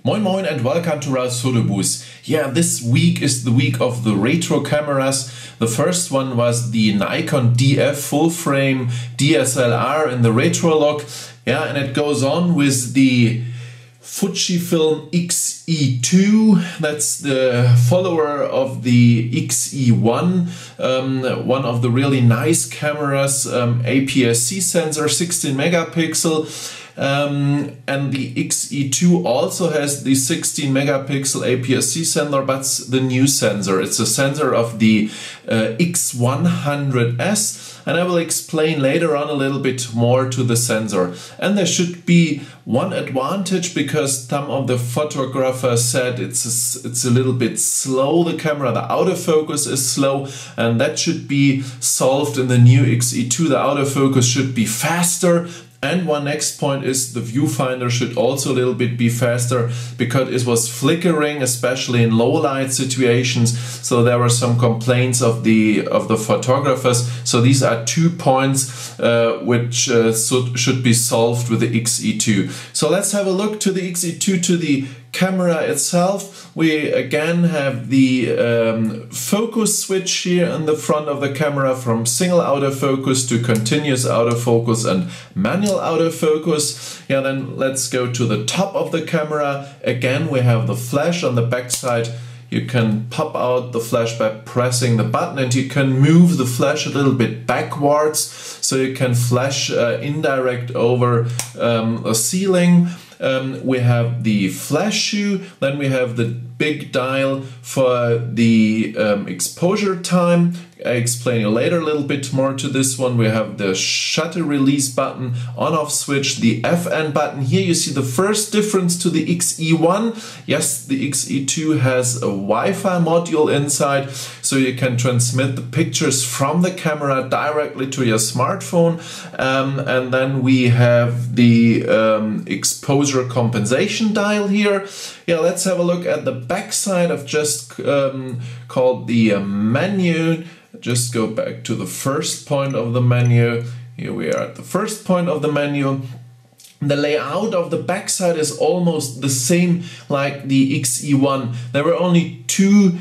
Moin Moin and welcome to Ralfs Foto-Bude. Yeah, this week is the week of the retro cameras. The first one was the Nikon DF full frame DSLR in the retro look. Yeah, and it goes on with the Fujifilm X-E2. That's the follower of the X-E1, one of the really nice cameras, APS-C sensor, 16 megapixel. And the X-E2 also has the 16 megapixel APS-C sensor, but it's the new sensor. It's a sensor of the X100S, and I will explain later on a little bit more to the sensor. And there should be one advantage, because some of the photographers said it's a little bit slow, the camera, the autofocus is slow, and that should be solved in the new X-E2. The autofocus should be faster. And one next point is the viewfinder should also a little bit be faster, because it was flickering, especially in low light situations. So there were some complaints of the photographers. So these are 2 points which should be solved with the X-E2. So let's have a look to the X-E2, to the camera itself. We again have the focus switch here in the front of the camera, from single autofocus to continuous autofocus and manual autofocus. Yeah, then let's go to the top of the camera. Again, we have the flash on the back side. You can pop out the flash by pressing the button, and you can move the flash a little bit backwards, so you can flash indirect over a ceiling. We have the flash shoe, then we have the big dial for the exposure time. I explain you later a little bit more to this one. We have the shutter release button, on-off switch, the FN button. Here you see the first difference to the X-E1. Yes, the X-E2 has a Wi-Fi module inside, so you can transmit the pictures from the camera directly to your smartphone. And then we have the exposure compensation dial here. Yeah, let's have a look at the back side. I've just called the menu. Just go back to the first point of the menu. Here we are at the first point of the menu. The layout of the backside is almost the same like the X-E1. There were only 2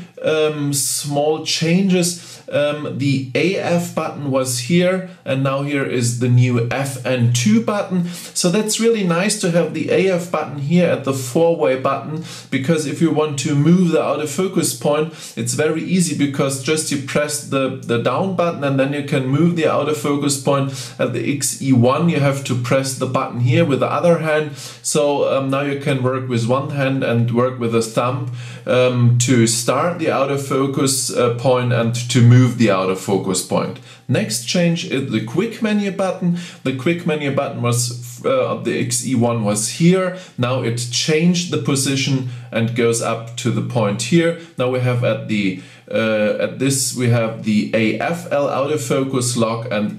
small changes. The AF button was here, and now here is the new FN2 button. So that's really nice to have the AF button here at the 4-way button, because if you want to move the autofocus point, it's very easy, because just you press the down button and then you can move the autofocus point. At the X-E1 you have to press the button here with the other hand. So now you can work with one hand and work with a thumb to start the autofocus point and to move the autofocus point. Next change is the Quick-Menu button. The Quick-Menu button was of the X-E1 was here. Now it changed the position and goes up to the point here. Now we have at this we have the AFL autofocus lock and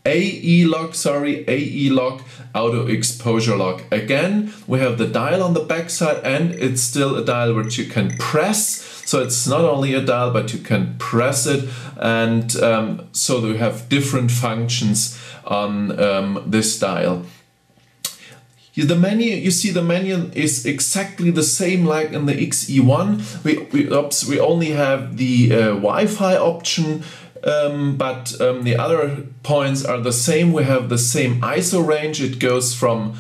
AE lock, auto exposure lock. Again, we have the dial on the back side, and it's still a dial which you can press. So it's not only a dial, but you can press it, and so we have different functions on this dial. The menu, you see the menu is exactly the same like in the X-E1. We only have the Wi-Fi option, but the other points are the same. We have the same ISO range. It goes from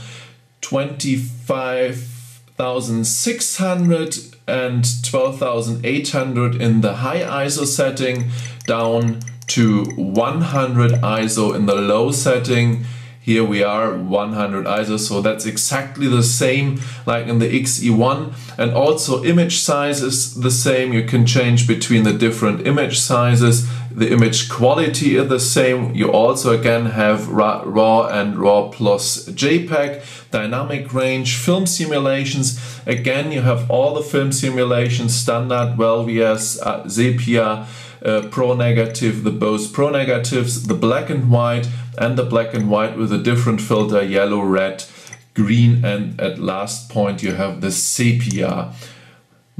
25,600 and 12,800 in the high ISO setting, down to 100 ISO in the low setting. Here we are 100 ISO, so that's exactly the same like in the X-E1. And also image size is the same. You can change between the different image sizes. The image quality is the same. You also again have RAW and RAW plus JPEG. Dynamic range, film simulations. Again, you have all the film simulations, standard, well VS, sepia, pro negative, the both pro negatives, the black and white, and the black and white with a different filter, yellow, red, green, and at last point you have the sepia.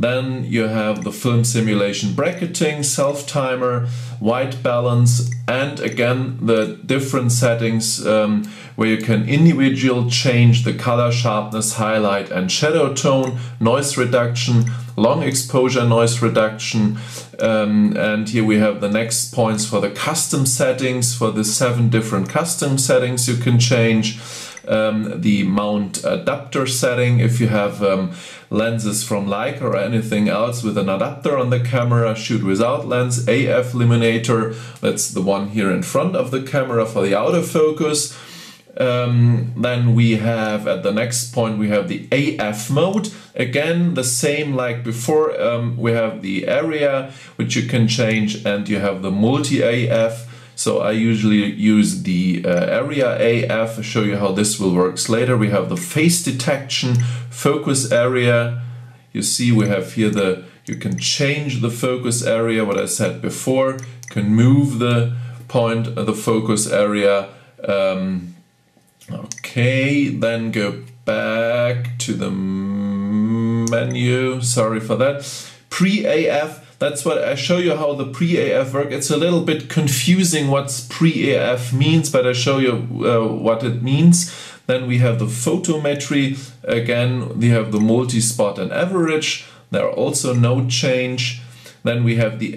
Then you have the film simulation bracketing, self-timer, white balance, and again the different settings where you can individually change the color, sharpness, highlight and shadow tone, noise reduction, long exposure noise reduction, and here we have the next points for the custom settings, for the 7 different custom settings you can change. The mount adapter setting, if you have lenses from Leica or anything else with an adapter on the camera, shoot without lens, AF illuminator, that's the one here in front of the camera for the autofocus. Then we have at the next point we have the AF mode, again the same like before. We have the area which you can change, and you have the multi-AF. So I usually use the area AF. I'll show you how this will work later. We have the face detection, focus area. You see we have here you can change the focus area, what I said before. You can move the point, the focus area. Okay, then go back to the menu. Sorry for that. Pre-AF. That's what I show you how the pre-AF work. It's a little bit confusing what pre-AF means, but I show you what it means. Then we have the photometry. Again, we have the multi-spot and average. There are also no change. Then we have the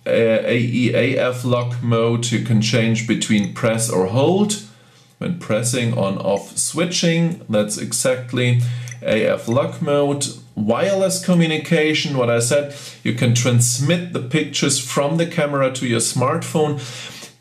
AEAF lock mode. You can change between press or hold. When pressing on off switching, that's exactly AF lock mode. Wireless communication, what I said, you can transmit the pictures from the camera to your smartphone.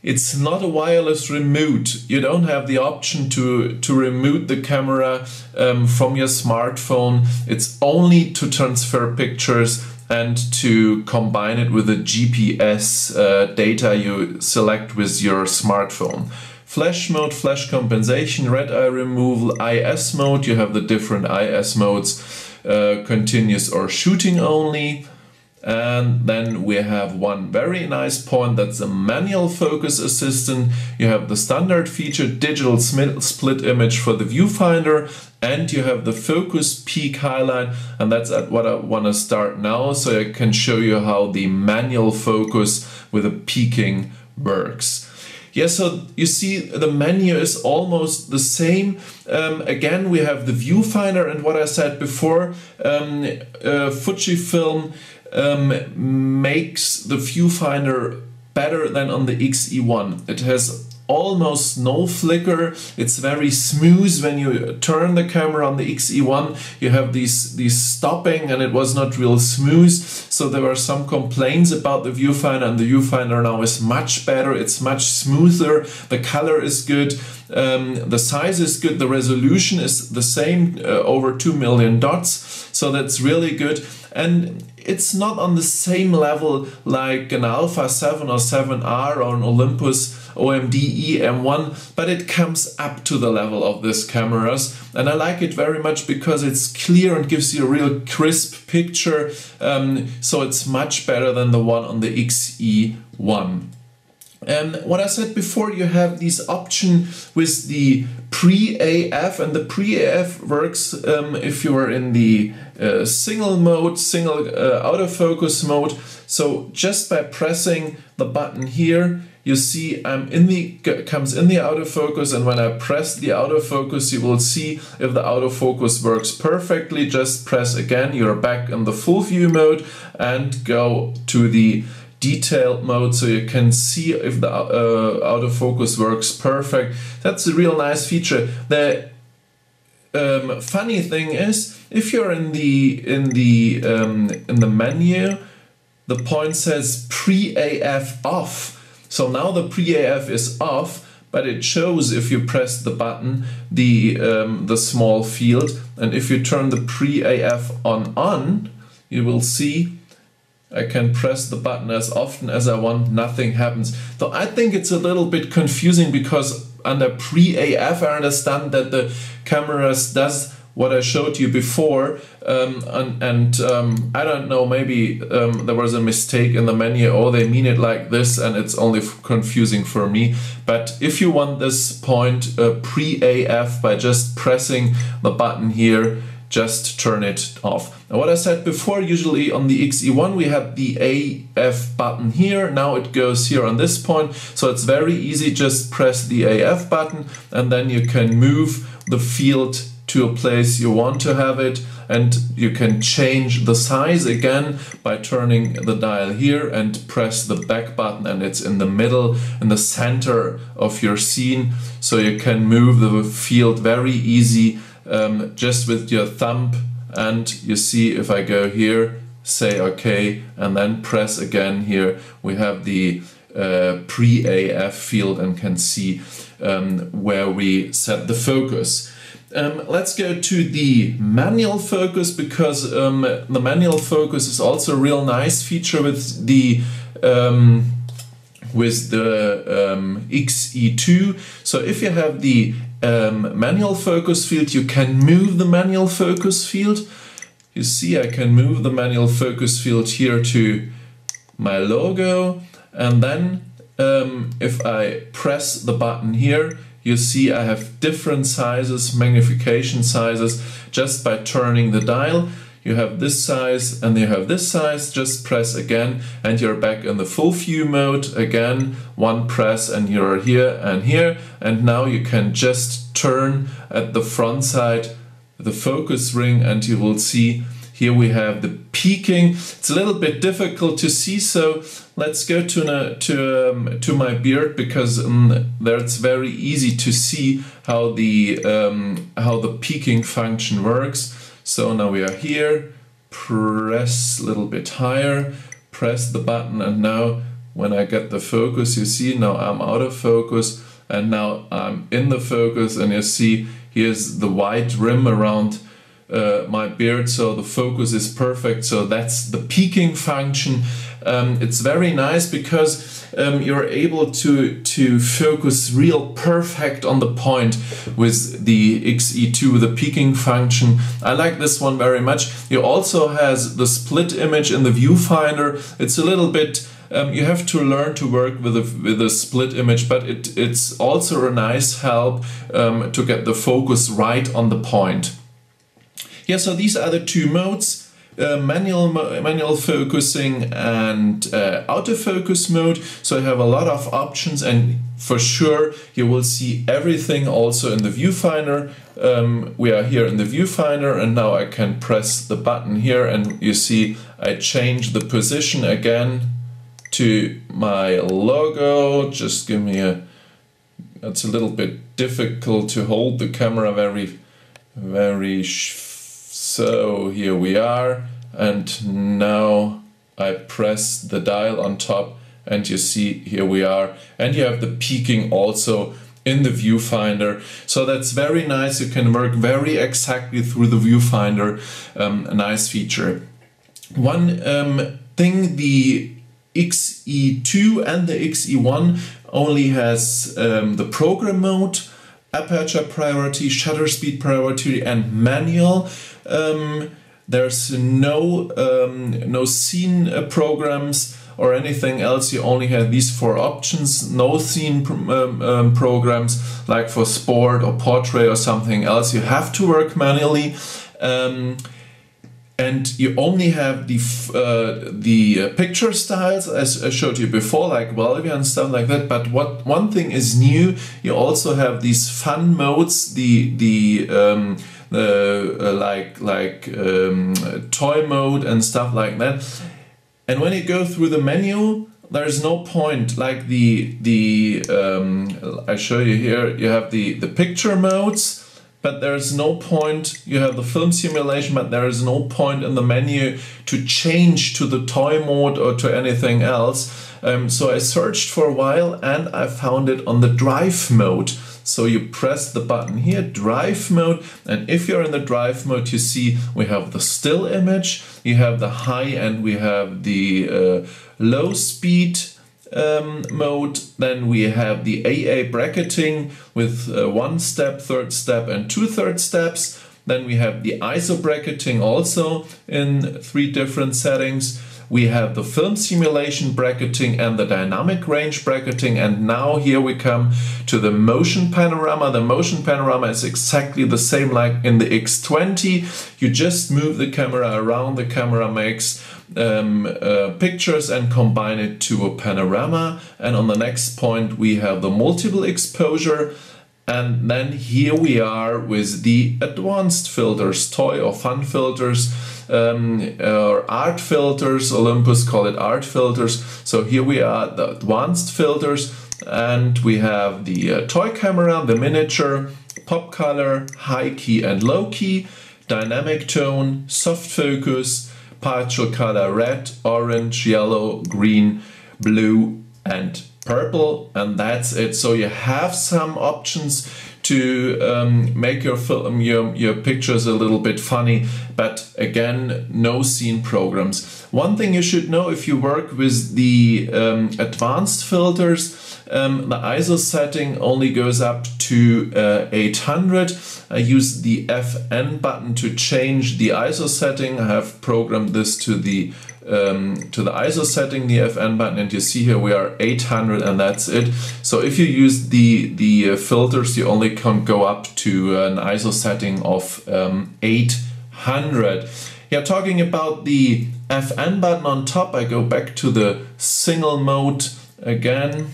It's not a wireless remote. You don't have the option to remote the camera from your smartphone. It's only to transfer pictures and to combine it with the GPS data you select with your smartphone. Flash mode, flash compensation, red eye removal, IS mode, you have the different IS modes, continuous or shooting only. And then we have one very nice point, that's a manual focus assistant. You have the standard feature, digital split image for the viewfinder, and you have the focus peak highlight, and that's at what I want to start now, so I can show you how the manual focus with the peaking works. Yeah, so you see the menu is almost the same. Again, we have the viewfinder, and what I said before, Fujifilm makes the viewfinder better than on the X-E1. It has almost no flicker. It's very smooth. When you turn the camera on the X-E1, you have these stopping, and it was not real smooth. So there were some complaints about the viewfinder, and the viewfinder now is much better. It's much smoother. The color is good. The size is good. The resolution is the same, over 2 million dots. So that's really good. And it's not on the same level like an Alpha 7 or 7R or an Olympus OMD EM1, but it comes up to the level of these cameras, and I like it very much because it's clear and gives you a real crisp picture, so it's much better than the one on the X-E1. And what I said before, you have this option with the pre-AF, and the pre-AF works if you are in the single mode, single autofocus mode. So just by pressing the button here, you see comes in the autofocus, and when I press the autofocus, you will see if the autofocus works perfectly. Just press again, you're back in the full view mode, and go to the detailed mode so you can see if the autofocus works perfect. That's a real nice feature. The funny thing is, if you're in the menu, the point says pre-AF off. So now the pre-AF is off, but it shows if you press the button the small field, and if you turn the pre-AF on, you will see I can press the button as often as I want, nothing happens. So I think it's a little bit confusing, because under pre-AF I understand that the cameras does what I showed you before, and I don't know, maybe there was a mistake in the menu, or they mean it like this and it's only confusing for me. But if you want this point pre-AF, by just pressing the button here, just turn it off. Now, what I said before, usually on the X-E1 we have the AF button here. Now it goes here on this point, so it's very easy. Just press the AF button and then you can move the field to a place you want to have it, and you can change the size again by turning the dial here and press the back button, and it's in the middle, in the center of your scene, so you can move the field very easy just with your thumb. And you see, if I go here, say OK, and then press again here, we have the pre-AF field and can see where we set the focus. Let's go to the manual focus, because the manual focus is also a real nice feature with the X-E2. So if you have the manual focus field, you can move the manual focus field. You see, I can move the manual focus field here to my logo, and then if I press the button here, you see I have different sizes, magnification sizes, just by turning the dial. You have this size and you have this size. Just press again and you're back in the full view mode. Again, one press and you're here and here. And now you can just turn at the front side the focus ring, and you will see here we have the peaking. It's a little bit difficult to see, so let's go to my beard, because there it's very easy to see how the peaking function works. So now we are here, press a little bit higher, press the button, and now when I get the focus, you see now I'm out of focus and now I'm in the focus, and you see here's the white rim around my beard, so the focus is perfect. So that's the peaking function. It's very nice because you're able to focus real perfect on the point with the X-E2, the peaking function. I like this one very much. You also has the split image in the viewfinder. It's a little bit you have to learn to work with a split image, but it's also a nice help to get the focus right on the point. Yeah, so these are the two modes, manual focusing and autofocus mode. So you have a lot of options, and for sure you will see everything also in the viewfinder. We are here in the viewfinder, and now I can press the button here, and you see I change the position again to my logo. Just give me it's a little bit difficult to hold the camera very so here we are, and now I press the dial on top, and you see here we are, and you have the peaking also in the viewfinder. So that's very nice. You can work very exactly through the viewfinder. A nice feature. One thing, the X-E2 and the X-E1 only has the program mode, aperture priority, shutter speed priority, and manual. There's no scene programs or anything else. You only have these four options. No scene programs like for sport or portrait or something else. You have to work manually. And you only have the picture styles, as I showed you before, like Velvia and stuff like that. But one thing is new. You also have these fun modes, toy mode and stuff like that. And when you go through the menu, there is no point. Like I show you here. You have the picture modes. But there is no point. You have the film simulation, but there is no point in the menu to change to the toy mode or to anything else. So I searched for a while and I found it on the drive mode. So you press the button here, drive mode, and if you're in the drive mode, you see we have the still image, you have the high, and we have the low speed mode. Then we have the AA bracketing with 1 step, 3rd step, and 2/3 steps. Then we have the ISO bracketing also in 3 different settings. we have the film simulation bracketing and the dynamic range bracketing, and now here we come to the motion panorama. The motion panorama is exactly the same like in the X20. You just move the camera around, the camera makes pictures and combine it to a panorama. And on the next point we have the multiple exposure. And then here we are with the advanced filters, toy or fun filters, or art filters. Olympus call it art filters. So here we are, the advanced filters, and we have the toy camera, the miniature, pop color, high key and low key, dynamic tone, soft focus, partial color, red, orange, yellow, green, blue, and purple, and that's it. So you have some options to make your film, your pictures a little bit funny, but again, no scene programs. One thing you should know if you work with the advanced filters, the ISO setting only goes up to 800. I use the FN button to change the ISO setting. I have programmed this to the ISO setting, the FN button, and you see here we are 800, and that's it. So if you use the filters, you only can go up to an ISO setting of 800. Yeah, talking about the FN button on top, I go back to the single mode again.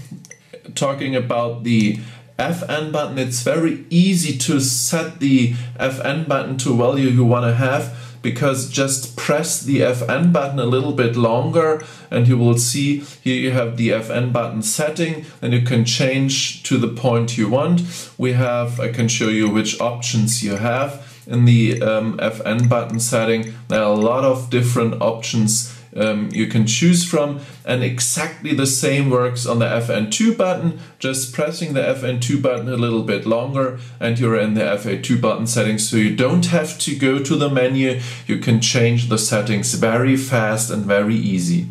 Talking about the FN button, it's very easy to set the FN button to value you want to have, because just press the FN button a little bit longer and you will see here you have the FN button setting, and you can change to the point you want. I can show you which options you have in the FN button setting. There are a lot of different options you can choose from, and exactly the same works on the FN2 button. Just pressing the FN2 button a little bit longer and you're in the FA2 button settings, so you don't have to go to the menu. You can change the settings very fast and very easy.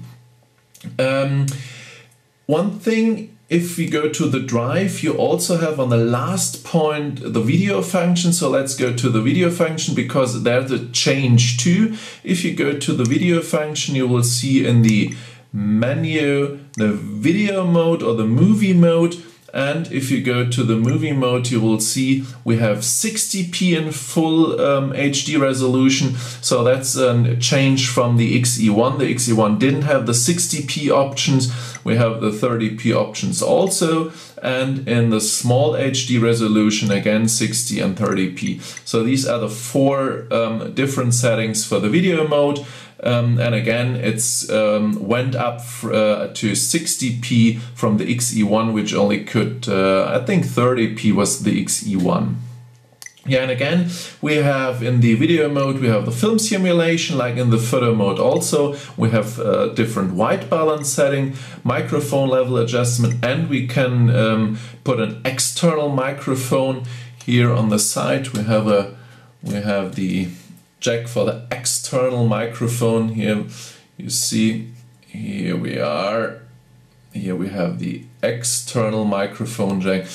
One thing, if we go to the drive, you also have on the last point the video function. So let's go to the video function, because there's a change too. If you go to the video function, you will see in the menu the video mode or the movie mode. And if you go to the movie mode, you will see we have 60p in full HD resolution. So that's a change from the X-E1. The X-E1 didn't have the 60p options. We have the 30p options also. And in the small HD resolution, again, 60 and 30p. So these are the four different settings for the video mode. And again, it's went up to 60p from the X-E1, which only could, I think 30p was the X-E1. Yeah, and again, we have in the video mode, we have the film simulation, like in the photo mode also. We have different white balance setting, microphone level adjustment, and we can put an external microphone here on the side. We have the jack for the external microphone here. You see, here we are. Here we have the external microphone jack.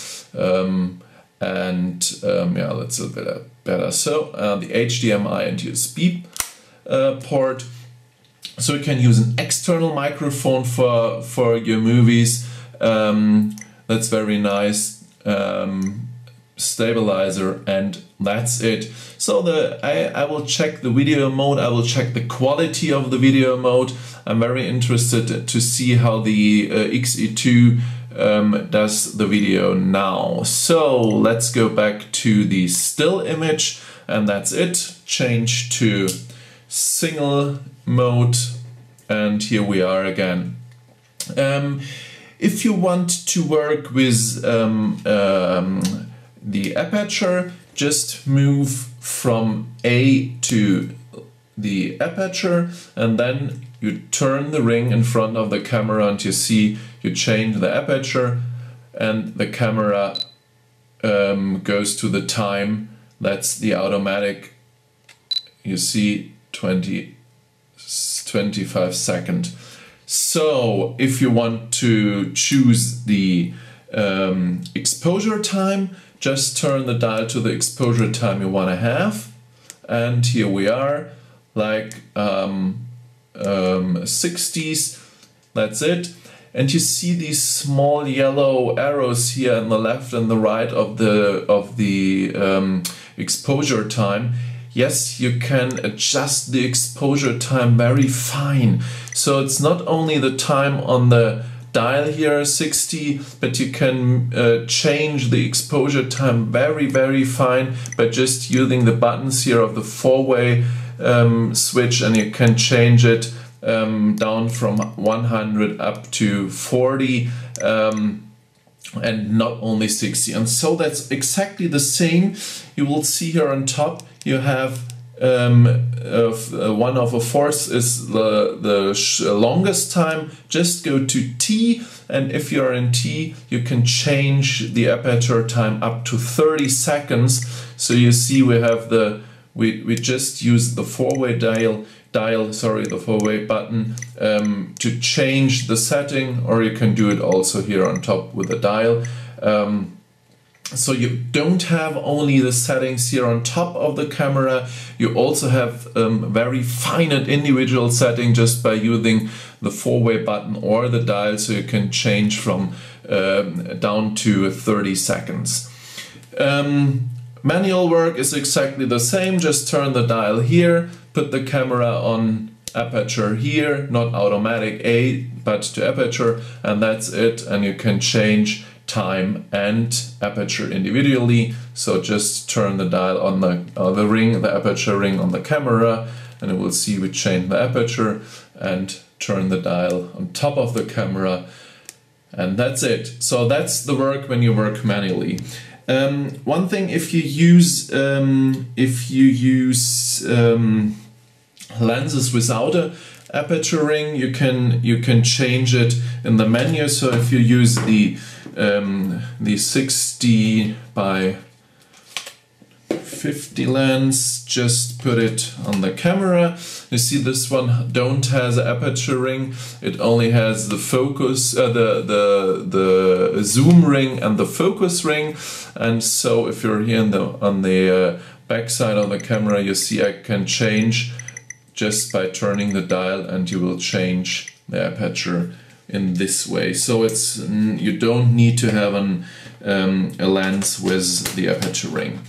Yeah, that's a bit better. So the HDMI and USB port. So you can use an external microphone for your movies. That's very nice. Stabilizer, and that's it. So I will check the video mode. I will check the quality of the video mode. I'm very interested to see how the X-E2 does the video now. So let's go back to the still image, and that's it. Change to single mode, and here we are again. If you want to work with the aperture, just move from A to the aperture, and then you turn the ring in front of the camera, and you see you change the aperture, and the camera goes to the time. That's the automatic. You see 25 seconds. So if you want to choose the exposure time, just turn the dial to the exposure time you want to have, and here we are, like 60s. That's it. And you see these small yellow arrows here on the left and the right of the exposure time. Yes, you can adjust the exposure time very fine. So it's not only the time on the dial here 60, but you can change the exposure time very fine by just using the buttons here of the four-way switch, and you can change it down from 100 up to 40 and not only 60. And so that's exactly the same. You will see here on top you have 1/4 is the longest time. Just go to T, and if you're in T you can change the aperture time up to 30 seconds. So you see we have we just use the four-way the four-way button to change the setting, or you can do it also here on top with the dial. So you don't have only the settings here on top of the camera, you also have very fine and individual setting just by using the four-way button or the dial, so you can change from down to 30 seconds. Manual work is exactly the same, just turn the dial here, put the camera on aperture here, not automatic A, but to aperture, and that's it, and you can change time and aperture individually. So just turn the dial on the ring, the aperture ring on the camera, and it will see we change the aperture, and turn the dial on top of the camera, and that's it. So that's the work when you work manually. One thing, if you use lenses without a aperture ring, you can change it in the menu. So if you use the 60 by 50 lens, just put it on the camera. You see this one don't has an aperture ring, it only has the focus, the zoom ring and the focus ring. And so if you're here on the back side of the camera, you see I can change just by turning the dial, and you will change the aperture in this way. So it's you don't need to have a lens with the aperture ring.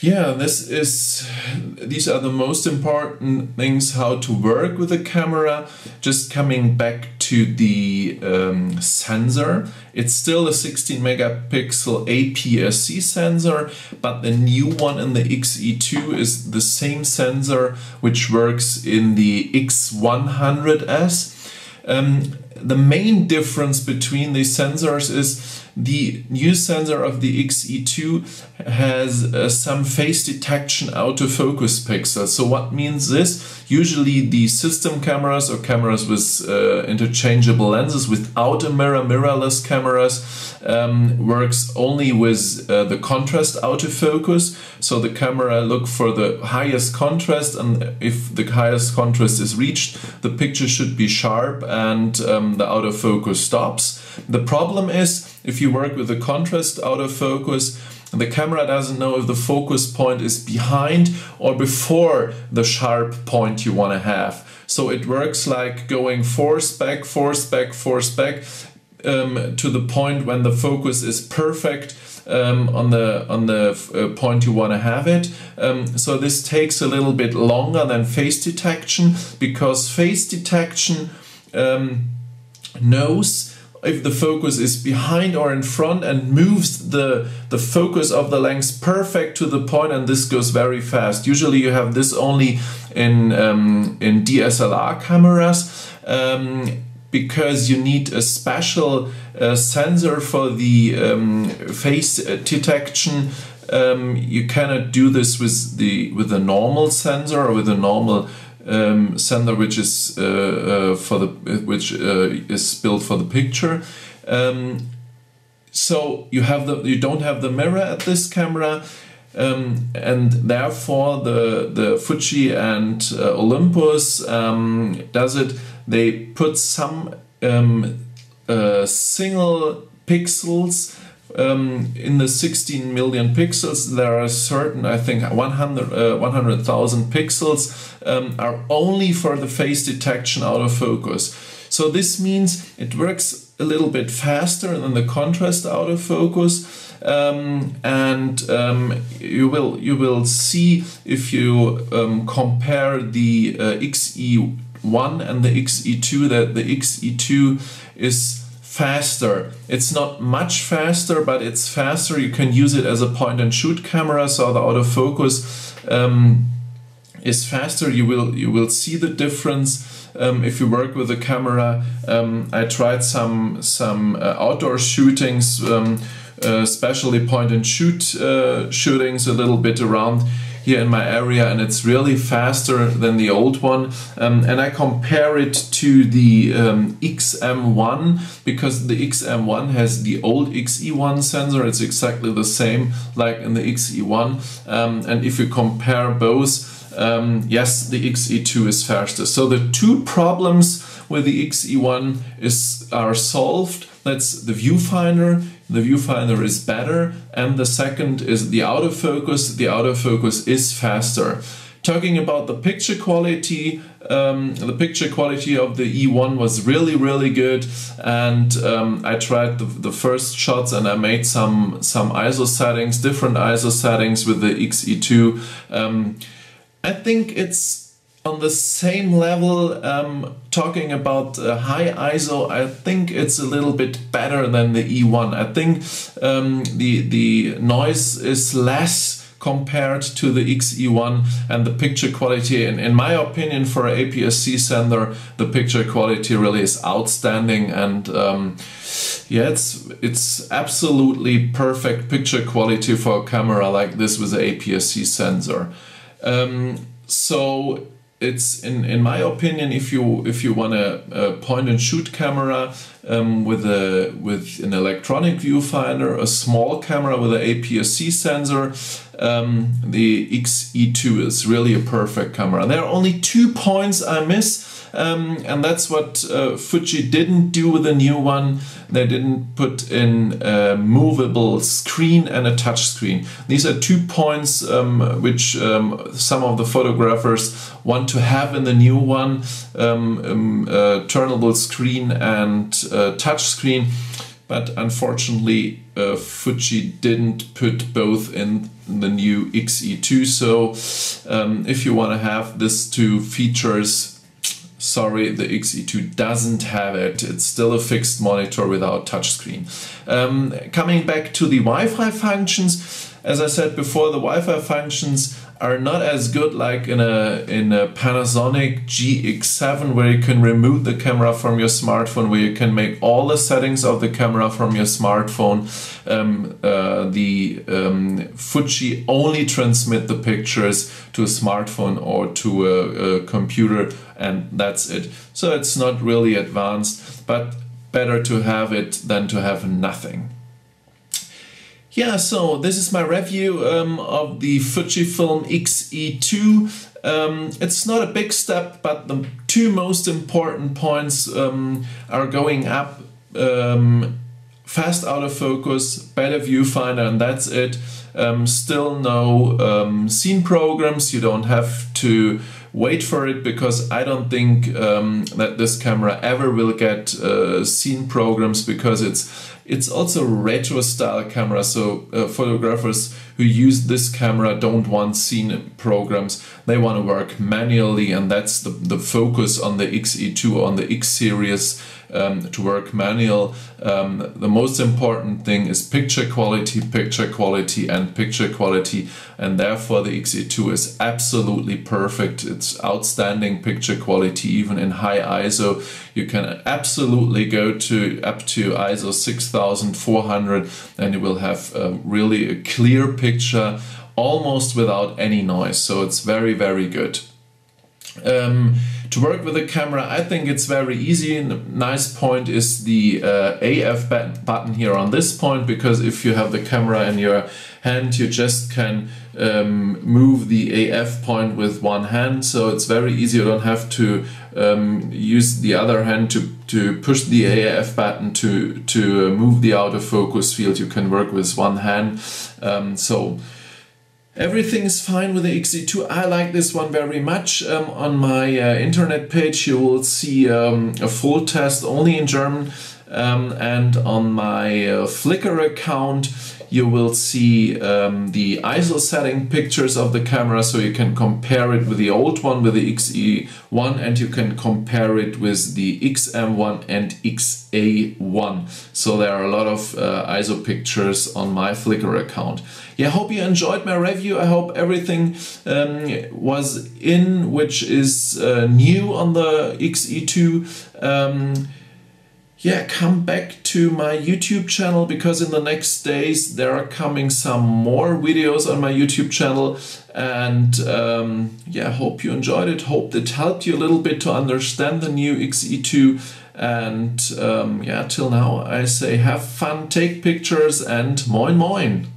Yeah, these are the most important things how to work with the camera. Just coming back to the sensor, it's still a 16 megapixel APS-C sensor, but the new one in the X-E2 is the same sensor which works in the X100S. The main difference between these sensors is the new sensor of the X-E2 has some face detection autofocus pixels. So what means this? Usually the system cameras or cameras with interchangeable lenses without a mirrorless cameras works only with the contrast autofocus. So the camera look for the highest contrast, and if the highest contrast is reached, the picture should be sharp and the autofocus stops. The problem is, if you work with the contrast autofocus, the camera doesn't know if the focus point is behind or before the sharp point you want to have. So it works like going force back to the point when the focus is perfect on the point you want to have it. So this takes a little bit longer than face detection, because face detection knows if the focus is behind or in front and moves the focus of the lens perfect to the point, and this goes very fast. Usually you have this only in DSLR cameras, because you need a special sensor for the face detection. You cannot do this with the normal sensor or with a normal sensor which is built for the picture. So you don't have the mirror at this camera, and therefore the Fuji and Olympus does it. They put some single pixels in the 16 million pixels, there are certain, I think 100,000 pixels are only for the face detection autofocus. So this means it works a little bit faster than the contrast autofocus. You will see if you compare the X-E1 and the X-E2 that the X-E2 is faster. It's not much faster, but it's faster. You can use it as a point and shoot camera, so the autofocus is faster. You will see the difference if you work with the camera. I tried some outdoor shootings, especially point and shoot shootings a little bit around here in my area, and it's really faster than the old one. And I compare it to the XM1, because the XM1 has the old X-E1 sensor. It's exactly the same like in the X-E1, and if you compare both, yes, the X-E2 is faster. So the two problems with the X-E1 are solved. That's the viewfinder. The viewfinder is better, and the second is the autofocus. The autofocus is faster. Talking about the picture quality of the E1 was really good, and I tried the first shots, and I made some ISO settings, different ISO settings with the X-E2. I think it's on the same level. Talking about high ISO, I think it's a little bit better than the E1. I think the noise is less compared to the X-E1, and the picture quality, in my opinion, for an APS-C sensor, the picture quality really is outstanding, and yeah, it's absolutely perfect picture quality for a camera like this with an APS-C sensor. So it's in my opinion, if you want a point and shoot camera with an electronic viewfinder, a small camera with an APS-C sensor, the X-E2 is really a perfect camera. There are only 2 points I miss, and that's what Fuji didn't do with the new one. They didn't put in a movable screen and a touch screen. These are 2 points which some of the photographers want to have in the new one, turnable screen and touch screen. But unfortunately, Fuji didn't put both in the new X-E2. So if you want to have these 2 features, sorry, the X-E2 doesn't have it. It's still a fixed monitor without touchscreen. Coming back to the Wi-Fi functions, as I said before, the Wi-Fi functions are not as good like in a Panasonic GX7, where you can remove the camera from your smartphone, where you can make all the settings of the camera from your smartphone. Fuji only transmit the pictures to a smartphone or to a computer, and that's it. So it's not really advanced, but better to have it than to have nothing. Yeah, so this is my review of the Fujifilm X-E2. It's not a big step, but the 2 most important points are going up. Fast autofocus, better viewfinder, and that's it. Still no scene programs. You don't have to wait for it, because I don't think that this camera ever will get scene programs, because it's also retro style camera, so photographers who use this camera don't want scene programs. They want to work manually, and that's the focus on the X-E2, on the X series, to work manual. The most important thing is picture quality, and therefore the X-E2 is absolutely perfect. It's outstanding picture quality, even in high ISO. You can absolutely go to up to ISO 6400, and you will have really a clear picture, almost without any noise. So it's very good. To work with the camera, I think it's very easy. And the nice point is the AF button here on this point, because if you have the camera in your hand, you just can move the AF point with one hand, so it's very easy. You don't have to use the other hand to push the AF button to move the autofocus field. You can work with one hand. So everything is fine with the X-E2. I like this one very much. On my internet page you will see a full test only in German, and on my Flickr account you will see the ISO setting pictures of the camera, so you can compare it with the old one, with the X-E1, and you can compare it with the XM1 and XA1. So there are a lot of ISO pictures on my Flickr account. Yeah, I hope you enjoyed my review. I hope everything was in which is new on the X-E2. Yeah, come back to my YouTube channel, because in the next days there are coming some more videos on my YouTube channel, and yeah, hope you enjoyed it. Hope it helped you a little bit to understand the new X-E2, and yeah, till now I say have fun, take pictures, and moin moin.